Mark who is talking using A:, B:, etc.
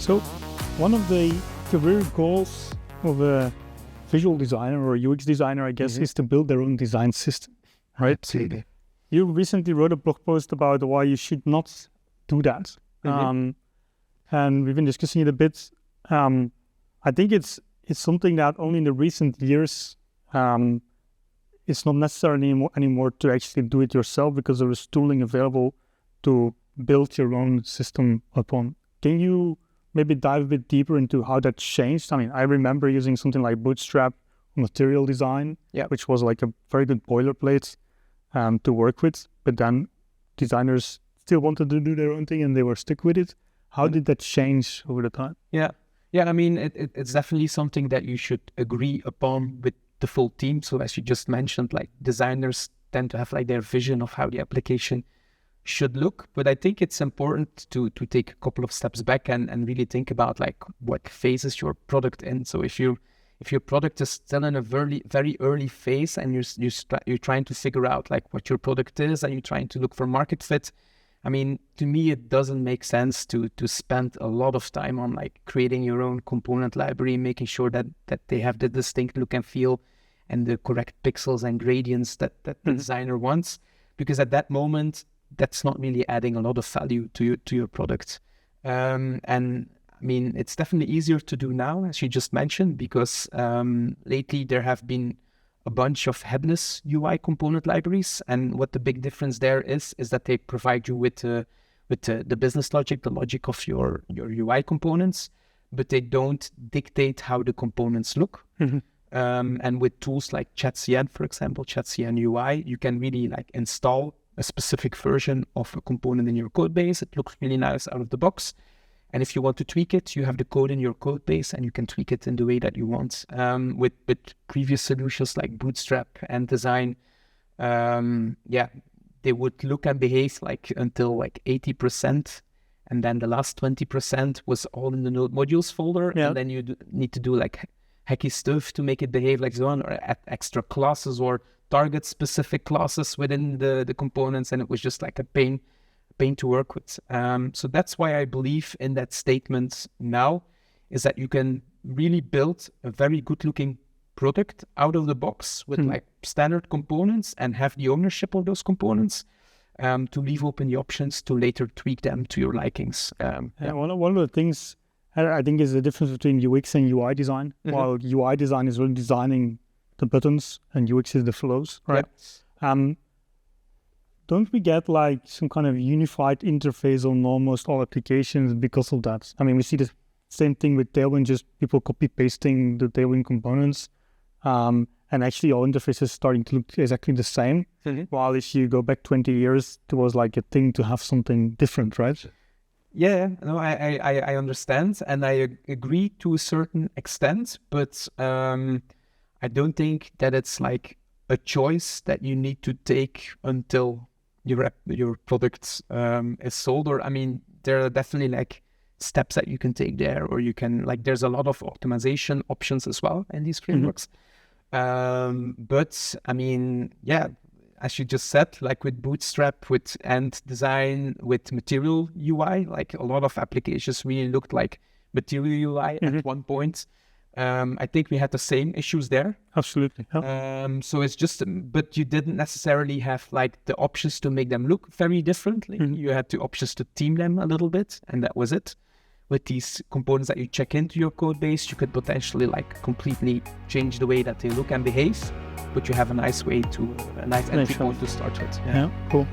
A: So one of the career goals of a visual designer or a UX designer, I guess, is to build their own design system, right?
B: Absolutely.
A: You recently wrote a blog post about why you should not do that. And we've been discussing it a bit. I think it's something that only in the recent years, it's not necessary anymore to actually do it yourself because there is tooling available to build your own system upon. Can you maybe dive a bit deeper into how that changed? I mean, I remember using something like Bootstrap material design, which was like a very good boilerplate to work with, but then designers still wanted to do their own thing and they were stuck with it. How did that change over the time?
B: Yeah, I mean, it's definitely something that you should agree upon with the full team. So as you just mentioned, like designers tend to have like their vision of how the application should look, but I think it's important to take a couple of steps back and really think about like what phase is your product in. So if your product is still in a very early phase and you're trying to figure out like what your product is and you're trying to look for market fit, I mean, to me, it doesn't make sense to spend a lot of time on like creating your own component library, making sure that they have the distinct look and feel and the correct pixels and gradients that the designer wants, because at that moment, that's not really adding a lot of value to your product. And I mean, it's definitely easier to do now, as you just mentioned, because lately there have been a bunch of headless UI component libraries. And what the big difference there is that they provide you with the business logic, the logic of your UI components, but they don't dictate how the components look. And with tools like shadcn, for example, shadcn UI, you can really like install a specific version of a component in your code base. It looks really nice out of the box. And if you want to tweak it, you have the code in your code base and you can tweak it in the way that you want. With previous solutions like Bootstrap and Design, they would look and behave like until like 80%. And then the last 20% was all in the node modules folder. And then you need to do like hacky stuff to make it behave like so on, or add extra classes or target specific classes within the components. And it was just like a pain to work with. So that's why I believe in that statement now, is that you can really build a very good looking product out of the box with like standard components and have the ownership of those components, to leave open the options to later tweak them to your likings.
A: One of the things I think is the difference between UX and UI design. While UI design is really designing the buttons and UX is the flows, right? Don't we get like some kind of unified interface on almost all applications because of that? I mean, we see the same thing with Tailwind, just people copy pasting the Tailwind components, and actually all interfaces starting to look exactly the same. While if you go back 20 years, it was like a thing to have something different, right?
B: Yeah, no, I understand, and I agree to a certain extent, but I don't think that it's like a choice that you need to take until your product is sold. Or I mean, there are definitely like steps that you can take there, or you can like, there's a lot of optimization options as well in these frameworks. But I mean, yeah, as you just said, like with Bootstrap, with End Design, with Material UI, like a lot of applications really looked like Material UI at one point. I think we had the same issues there.
A: Absolutely.
B: So it's just, but you didn't necessarily have like the options to make them look very differently. You had the options to theme them a little bit, and that was it. With these components that you check into your code base, you could potentially like completely change the way that they look and behave, but you have a nice entry point to start with.
A: Yeah, cool.